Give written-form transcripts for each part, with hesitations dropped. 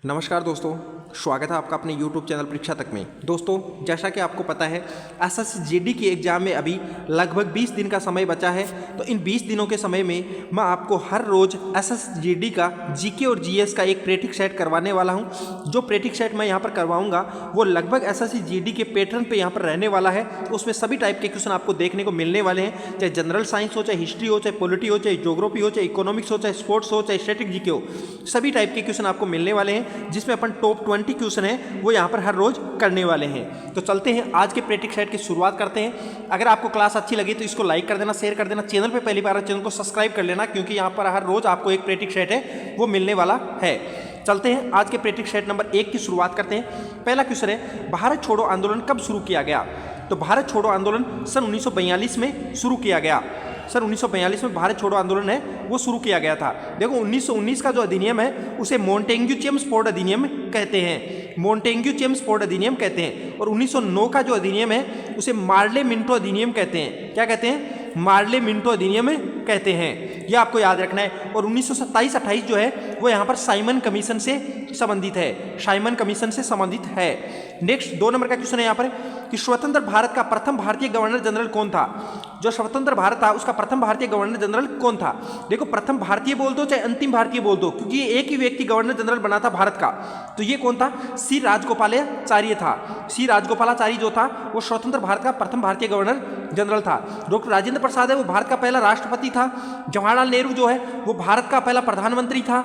नमस्कार दोस्तों, स्वागत है आपका अपने YouTube चैनल परीक्षा तक में। दोस्तों, जैसा कि आपको पता है SSGD की एग्ज़ाम में अभी लगभग 20 दिन का समय बचा है। तो इन 20 दिनों के समय में मैं आपको हर रोज़ SSGD का GK और GS का एक प्रैक्टिस सेट करवाने वाला हूं। जो प्रैक्टिस सेट मैं यहां पर करवाऊंगा वो लगभग SSGD के पैटर्न पे यहां पर रहने वाला है। तो उसमें सभी टाइप के क्वेश्चन आपको देखने को मिलने वाले हैं, चाहे जनरल साइंस हो, चाहे हिस्ट्री हो, चाहे पॉलिटी हो, चाहे ज्योग्राफी हो, चाहे इकोनॉमिक्स हो, चाहे स्पोर्ट्स हो, चाहे स्टैटिक GK हो। सभी टाइप के क्वेश्चन आपको मिलने वाले हैं, जिसमें अपन टॉप 20 क्वेश्चन है वो यहाँ पर हर रोज करने वाले हैं। तो चलते हैं आज के प्रैक्टिस सेट की शुरुआत करते हैं। अगर आपको क्लास अच्छी लगी तो इसको लाइक कर देना, शेयर कर देना, चैनल पे पहली बार चैनल को सब्सक्राइब कर लेना, क्योंकि यहाँ पर हर रोज आपको एक प्रैक्टिस सेट है वो मिलने वाला है। चलते हैं आज के प्रैक्टिस सेट नंबर 1 की शुरुआत करते हैं। पहला क्वेश्चन है, भारत छोड़ो आंदोलन कब शुरू किया गया? तो भारत छोड़ो आंदोलन सन 1942 में शुरू किया गया। सन 1942 में भारत छोड़ो आंदोलन है वो शुरू किया गया था। देखो 1919 का जो अधिनियम है उसे मोंटेग्यू-चेम्स्फोर्ड अधिनियम कहते हैं। मोंटेग्यू-चेम्स्फोर्ड अधिनियम कहते हैं। और 1909 का जो अधिनियम है उसे मार्ले-मिंटो अधिनियम कहते हैं। क्या कहते हैं? मार्ले-मिंटो अधिनियम कहते हैं। यह आपको याद रखना है। और 1927-28 जो है वो यहाँ पर साइमन कमीशन से संबंधित है। साइमन कमीशन से संबंधित है। नेक्स्ट 2 नंबर का क्वेश्चन है यहाँ पर कि स्वतंत्र भारत का प्रथम भारतीय गवर्नर जनरल कौन था? जो स्वतंत्र भारत था उसका प्रथम भारतीय गवर्नर जनरल कौन था? देखो, प्रथम भारतीय बोल दो चाहे अंतिम भारतीय बोल दो, क्योंकि ये एक ही व्यक्ति गवर्नर जनरल बना था भारत का। तो ये कौन था? सी राजगोपालाचार्य था। सी राजगोपालाचार्य जो था वो स्वतंत्र भारत का प्रथम भारतीय गवर्नर जनरल था। डॉक्टर राजेंद्र प्रसाद है वो भारत का पहला राष्ट्रपति था। जवाहरलाल नेहरू जो है वो भारत का पहला प्रधानमंत्री था।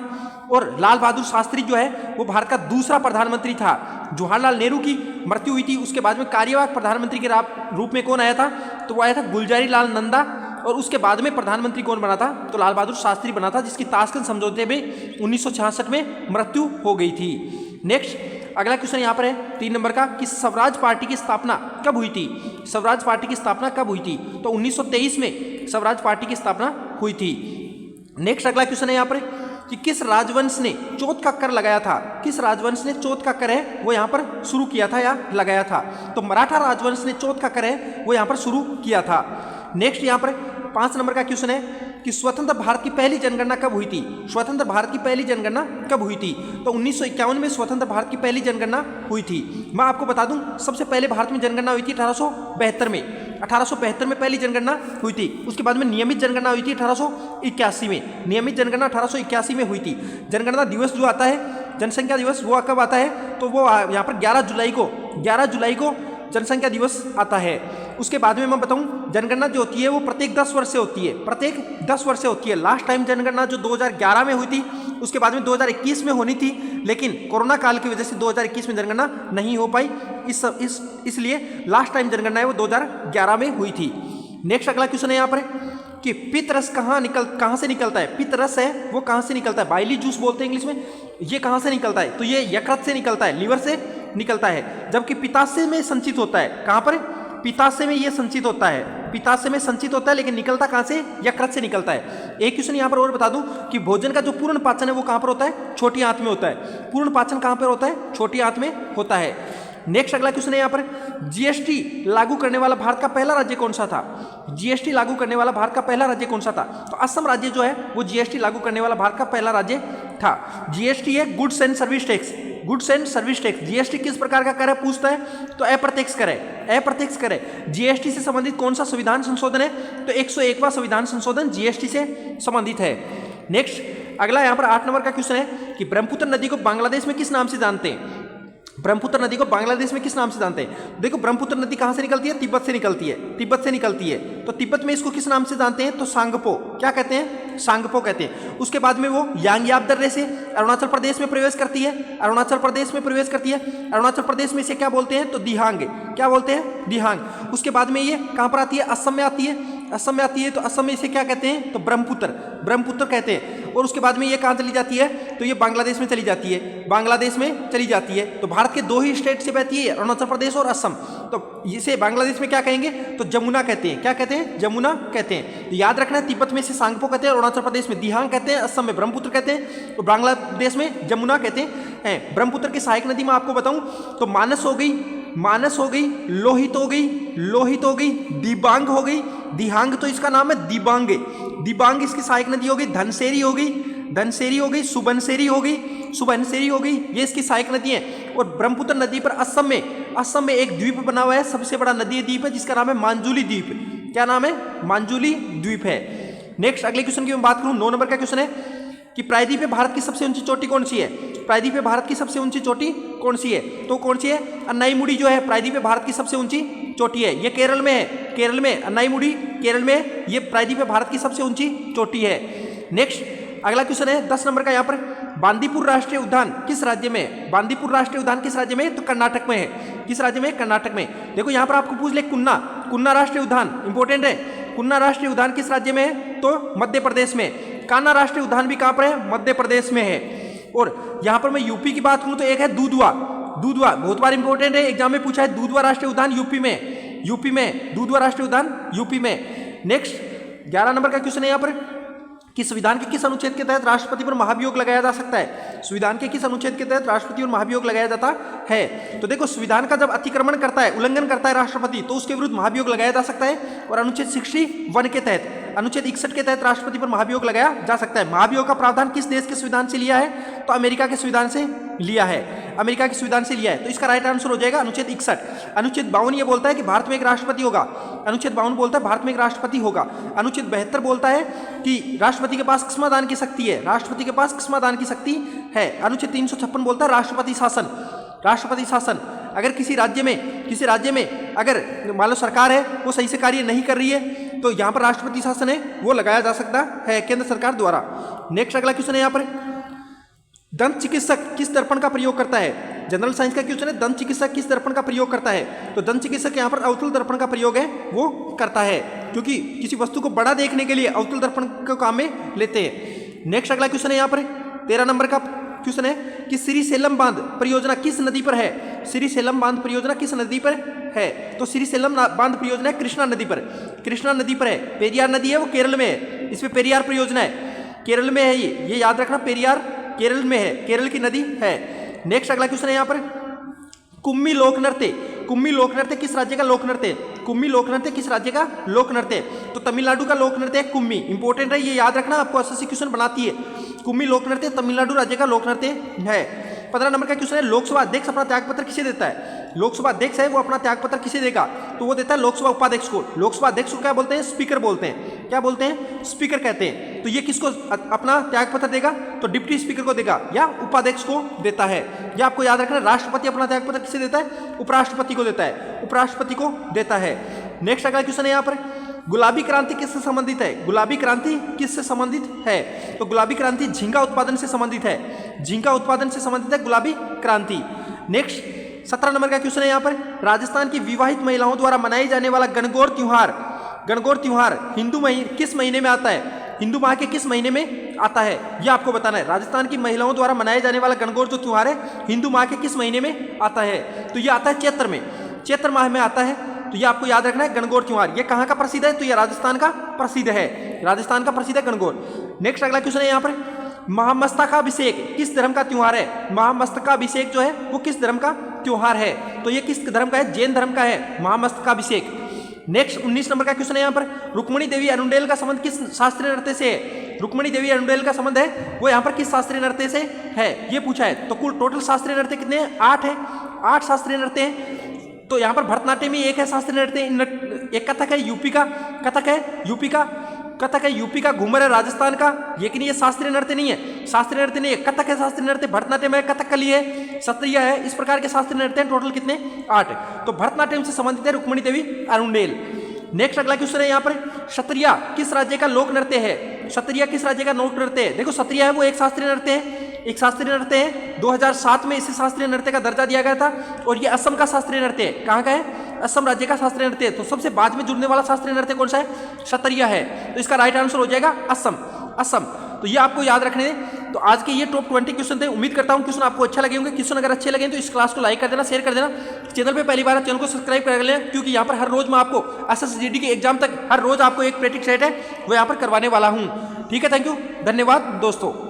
और लाल बहादुर शास्त्री जो है वो भारत का दूसरा प्रधानमंत्री था। जवाहरलाल नेहरू की मृत्यु हुई थी, उसके बाद में कार्यवाहक प्रधानमंत्री के रूप में कौन आया था? तो वो आया था गुलजारी लाल नंदा। और उसके बाद में प्रधानमंत्री कौन बना था? तो लाल बहादुर शास्त्री बना था, जिसकी ताशकंद समझौते में 1966 में मृत्यु हो गई थी। नेक्स्ट अगला क्वेश्चन यहाँ पर है 3 नंबर का कि स्वराज पार्टी की स्थापना कब हुई थी? स्वराज पार्टी की स्थापना कब हुई थी? तो 1923 में स्वराज पार्टी की स्थापना हुई थी। नेक्स्ट अगला क्वेश्चन है यहाँ पर कि किस राजवंश ने चौथ का कर लगाया था? किस राजवंश ने चौथ का कर है वो यहाँ पर शुरू किया था या लगाया था? तो मराठा राजवंश ने चौथ का कर है वो यहाँ पर शुरू किया था। नेक्स्ट यहाँ पर 5 नंबर का क्वेश्चन है कि स्वतंत्र भारत की पहली जनगणना कब हुई थी? स्वतंत्र भारत की पहली जनगणना कब हुई थी? तो 1951 में स्वतंत्र भारत की पहली जनगणना हुई थी। मैं आपको बता दूं, सबसे पहले भारत में जनगणना हुई थी 1872 में। 1872 में पहली जनगणना हुई थी। उसके बाद में नियमित जनगणना हुई थी 1881 में। नियमित जनगणना 1881 में हुई थी। जनगणना दिवस जो आता है, जनसंख्या दिवस, वो कब आता है? तो वो यहाँ पर 11 जुलाई को जनसंख्या दिवस आता है। उसके बाद में मैं बताऊं, जनगणना जो होती है वो प्रत्येक 10 वर्ष से होती है। प्रत्येक 10 वर्ष से होती है। लास्ट टाइम जनगणना जो 2011 में हुई थी, उसके बाद में 2021 में होनी थी, लेकिन कोरोना काल की वजह से 2021 में जनगणना नहीं हो पाई। इसलिए लास्ट टाइम जनगणना है वो 2011 में हुई थी। नेक्स्ट अगला क्वेश्चन है यहाँ पर कि पित्तरस कहाँ से निकलता है? पित्तरस है वो कहाँ से निकलता है? बाइली जूस बोलते हैं इंग्लिश में। ये कहाँ से निकलता है? तो ये यकृत से निकलता है, लीवर से निकलता है। जबकि पित्ताशय में संचित होता है। कहाँ पर? पित्ताशय में ये संचित होता है। पित्ताशय में संचित होता है, लेकिन निकलता कहाँ से? यकृत से निकलता है। एक क्वेश्चन यहाँ पर और बता दूं कि भोजन का जो पूर्ण पाचन है वो कहाँ पर होता है? छोटी आंत में होता है। पूर्ण पाचन कहाँ पर होता है? छोटी आंत में होता है। नेक्स्ट अगला क्वेश्चन है यहाँ पर, जीएसटी लागू करने वाला भारत का पहला राज्य कौन सा था? जीएसटी लागू करने वाला भारत का पहला राज्य कौन सा था? तो असम राज्य जो है वो जीएसटी लागू करने वाला भारत का पहला राज्य था। जीएसटी है goods and service tax. Goods and service tax. GST किस प्रकार का कर है पूछता है? तो अप्रत्यक्ष कर है। अप्रत्यक्ष कर है। जीएसटी से संबंधित कौन सा संविधान संशोधन है? तो 101वां संविधान संशोधन जीएसटी से संबंधित है। नेक्स्ट अगला यहाँ पर 8 नंबर का क्वेश्चन है कि ब्रह्मपुत्र नदी को बांग्लादेश में किस नाम से जानते हैं? ब्रह्मपुत्र नदी को बांग्लादेश में किस नाम से जानते हैं? देखो, ब्रह्मपुत्र नदी कहाँ से निकलती है? तिब्बत से निकलती है। तिब्बत से निकलती है। तो तिब्बत में इसको किस नाम से जानते हैं? तो सांगपो। क्या कहते हैं? सांगपो कहते हैं। उसके बाद में वो यांग्याप दर्रे से अरुणाचल प्रदेश में प्रवेश करती है। अरुणाचल प्रदेश में प्रवेश करती है। अरुणाचल प्रदेश में इसे क्या बोलते हैं? तो दिहांग। क्या बोलते हैं? दिहांग। उसके बाद में ये कहाँ पर आती है? असम में आती है। असम में आती है। तो असम में इसे क्या कहते हैं? तो ब्रह्मपुत्र कहते हैं। और उसके बाद में ये कहाँ चली जाती है? तो ये बांग्लादेश में चली जाती है। बांग्लादेश में चली जाती है। तो भारत के 2 ही स्टेट से बहती है, अरुणाचल प्रदेश और असम। तो इसे बांग्लादेश में क्या कहेंगे? तो जमुना कहते हैं। क्या कहते हैं? जमुना कहते हैं। तो याद रखना है, तिब्बत में इसे सांगपो कहते हैं, अरुणाचल प्रदेश में दिहांग कहते हैं, असम में ब्रह्मपुत्र कहते हैं, तो बांग्लादेश में जमुना कहते हैं। ब्रह्मपुत्र की सहायक नदी मैं आपको बताऊं तो मानस हो गई, लोहित हो गई, दिबांग हो गई। दिहांग तो इसका नाम है दिबांग इसकी सहायक नदी हो गई। धनसेरी हो गई, सुबनसेरी हो गई, सुबनसिरी हो गई, ये इसकी सहायक नदी है। और ब्रह्मपुत्र नदी पर असम में एक द्वीप बना हुआ है, सबसे बड़ा नदी द्वीप है जिसका नाम है मांजुली द्वीप। क्या नाम है? मांजुली द्वीप है। नेक्स्ट अगले क्वेश्चन की मैं बात करूं, 9 नंबर का क्वेश्चन है कि प्रायद्वीप पे भारत की सबसे ऊंची चोटी कौन सी है? प्रायद्वीप पे भारत की सबसे ऊंची चोटी कौन सी है? तो कौन सी है? अन्नाईमुड़ी जो है प्रायद्वीप पे भारत की सबसे ऊंची चोटी है। ये केरल में है, केरल में अन्नाईमुड़ी केरल में, ये प्रायद्वीप पे भारत की सबसे ऊंची चोटी है। नेक्स्ट अगला क्वेश्चन है 10 नंबर का, यहाँ पर बांदीपुर राष्ट्रीय उद्यान किस राज्य में है? बांदीपुर राष्ट्रीय उद्यान किस राज्य में? तो कर्नाटक में है। किस राज्य में? कर्नाटक में। देखो यहाँ पर आपको पूछ ले कुन्ना राष्ट्रीय उद्यान इंपॉर्टेंट है। कुन्ना राष्ट्रीय उद्यान किस राज्य में है? तो मध्य प्रदेश में। कान्हा राष्ट्रीय उद्यान भी कहाँ पर है? मध्य प्रदेश में है। और यहाँ पर मैं यूपी की बात करूँ तो एक है दूधवा, बहुत बार इंपॉर्टेंट है, एग्जाम में पूछा है। दूधवा राष्ट्रीय उद्यान यूपी में दूधवा राष्ट्रीय उद्यान यूपी में। नेक्स्ट 11 नंबर का क्वेश्चन है यहाँ पर कि संविधान के किस अनुच्छेद के तहत राष्ट्रपति पर महाभियोग लगाया जा सकता है? संविधान के किस अनुच्छेद के तहत राष्ट्रपति पर महाभियोग लगाया जाता है? तो देखो संविधान का जब अतिक्रमण करता है, उल्लंघन करता है राष्ट्रपति, तो उसके विरुद्ध महाभियोग लगाया जा सकता है। और अनुच्छेद 61 के तहत, अनुच्छेद 61 के तहत राष्ट्रपति पर महाभियोग लगाया जा सकता है। महाभियोग का प्रावधान किस देश के संविधान से लिया है? तो अमेरिका के संविधान से लिया है, अमेरिका के संविधान से लिया है। तो इसका राइट आंसर हो जाएगा अनुच्छेद 61। अनुच्छेद 52 ये बोलता है कि भारत में एक राष्ट्रपति होगा, अनुच्छेद 52 बोलता है भारत में एक राष्ट्रपति होगा। अनुच्छेद 72 बोलता है कि राष्ट्रपति के पास किस्मादान की शक्ति है, राष्ट्रपति के पास किस्मादान की शक्ति है। अनुच्छेद 356 बोलता है राष्ट्रपति शासन। अगर किसी राज्य में अगर मान लो सरकार है वो सही से कार्य नहीं कर रही है, तो यहाँ पर राष्ट्रपति शासन है वो लगाया जा सकता है केंद्र सरकार द्वारा। नेक्स्ट अगला क्वेश्चन है यहाँ पर, दंत चिकित्सक किस दर्पण का प्रयोग करता है? जनरल साइंस का क्वेश्चन है, दंत चिकित्सक किस दर्पण का प्रयोग करता है? तो दंत चिकित्सक यहाँ पर अवतल दर्पण का प्रयोग है वो करता है, क्योंकि किसी वस्तु को बड़ा देखने के लिए अवतल दर्पण को काम में लेते हैं। नेक्स्ट अगला क्वेश्चन है यहाँ पर 13 नंबर का क्वेश्चन है कि श्रीशैलम बांध परियोजना किस नदी पर है? श्रीशैलम बांध परियोजना किस नदी पर है? तो श्रीशैलम बांध परियोजना कृष्णा नदी पर है। पेरियार नदी है वो केरल में है, इसमें पेरियार परियोजना है, केरल में है ये याद रखना, पेरियार केरल में है, केरल की नदी है। नेक्स्ट अगला क्वेश्चन है यहाँ पर, कुम्मी लोक नृत्य किस राज्य का लोक नृत्य? कुम्मी लोक नृत्य किस राज्य का लोक नृत्य? तो तमिलनाडु का लोक नृत्य है कुम्मी, इंपॉर्टेंट है, ये याद रखना, आपको एसएससी क्वेश्चन बनाती है। कुम्मी लोक नृत्य तमिलनाडु राज्य का लोक नृत्य है। 15 नंबर का क्वेश्चन है, लोकसभा अध्यक्ष अपना त्यागपत्र किसे देता है? लोकसभा अध्यक्ष है वो अपना त्यागपत्र किसे देगा? तो वो देता है लोकसभा उपाध्यक्ष को। लोकसभा अध्यक्ष को क्या बोलते हैं? स्पीकर बोलते हैं। क्या बोलते हैं? स्पीकर कहते हैं। तो ये किसको अपना त्यागपत्र देगा? तो डिप्टी स्पीकर को देगा या उपाध्यक्ष को देता है। या आपको याद रखना, राष्ट्रपति अपना त्यागपत्र किसे देता है? उपराष्ट्रपति को देता है, उपराष्ट्रपति को देता है। नेक्स्ट अगला क्वेश्चन है यहाँ पर, गुलाबी क्रांति किससे संबंधित है? गुलाबी क्रांति किससे संबंधित है? तो गुलाबी क्रांति झींगा उत्पादन से संबंधित है, झींगा उत्पादन से संबंधित है गुलाबी क्रांति। नेक्स्ट 17 नंबर का क्वेश्चन है यहाँ पर, राजस्थान की विवाहित महिलाओं द्वारा मनाई जाने वाला गणगौर त्योहार हिंदू किस महीने में आता है? हिंदू माह के किस महीने में आता है? यह आपको बताना है। राजस्थान की महिलाओं द्वारा मनाए जाने वाला गणगौर जो त्योहार है हिंदू माह के किस महीने में आता है? तो यह आता है चैत्र माह में आता है। तो ये आपको याद रखना है गणगौर त्योहार। ये कहाँ का प्रसिद्ध है? तो ये राजस्थान का प्रसिद्ध है, राजस्थान का प्रसिद्ध है गणगौर। नेक्स्ट अगला क्वेश्चन है यहाँ पर, महामस्तकाभिषेक किस धर्म का त्योहार है? महामस्तकाभिषेक जो है वो किस धर्म का त्योहार है? तो ये किस धर्म का है? जैन धर्म का है महामस्तकाभिषेक। नेक्स्ट 19 नंबर का क्वेश्चन है यहाँ पर, रुक्मिणी देवी अरुंडेल का संबंध किस शास्त्रीय नृत्य से है? रुक्मिणी देवी अरुंडेल का संबंध है वो यहाँ पर किस शास्त्रीय नृत्य से है, ये पूछा है। तो कुल टोटल शास्त्रीय नृत्य कितने हैं? 8 है, 8 शास्त्रीय नृत्य हैं। तो यहाँ पर भरतनाट्यम में एक है शास्त्रीय नृत्य, एक कथक है यूपी का, कथक है यूपी का, घूमर है राजस्थान का, लेकिन ये शास्त्रीय नृत्य नहीं है, शास्त्रीय नृत्य नहीं है। कथक है शास्त्रीय नृत्य, भरतनाट्यम है, कथकली है, सत्रिय है, इस प्रकार के शास्त्रीय नृत्य हैं। टोटल कितने? 8। तो भरतनाट्यम से संबंधित है रुक्मिणी देवी अरुंडेल। नेक्स्ट अगला क्वेश्चन है यहाँ पर, क्षत्रिया किस राज्य का लोक नृत्य है? क्षत्रिया किस राज्य का लोक नृत्य है? देखो क्षत्रिया है वो एक शास्त्रीय नृत्य है, एक शास्त्रीय नृत्य है। 2007 में इसे शास्त्रीय नृत्य का दर्जा दिया गया था। और ये असम का शास्त्रीय नृत्य है। कहाँ का है? असम राज्य का शास्त्रीय नृत्य है। तो सबसे बाद में जुड़ने वाला शास्त्रीय नृत्य कौन सा है? क्षत्रिय है। तो इसका राइट आंसर हो जाएगा असम। तो ये आपको याद रखने हैं। तो आज के ये टॉप 20 क्वेश्चन थे। उम्मीद करता हूँ क्वेश्चन आपको अच्छा लगे होंगे। क्वेश्चन अगर अच्छे लगे तो इस क्लास को लाइक कर देना, शेयर कर देना। चैनल पे पहली बार है, चैनल को सब्सक्राइब कर लेना, क्योंकि यहाँ पर हर रोज मैं आपको SSGD के एग्जाम तक हर रोज आपको एक प्रैक्टिस सेट है वो यहाँ पर करवाने वाला हूँ। ठीक है, थैंक यू, धन्यवाद दोस्तों।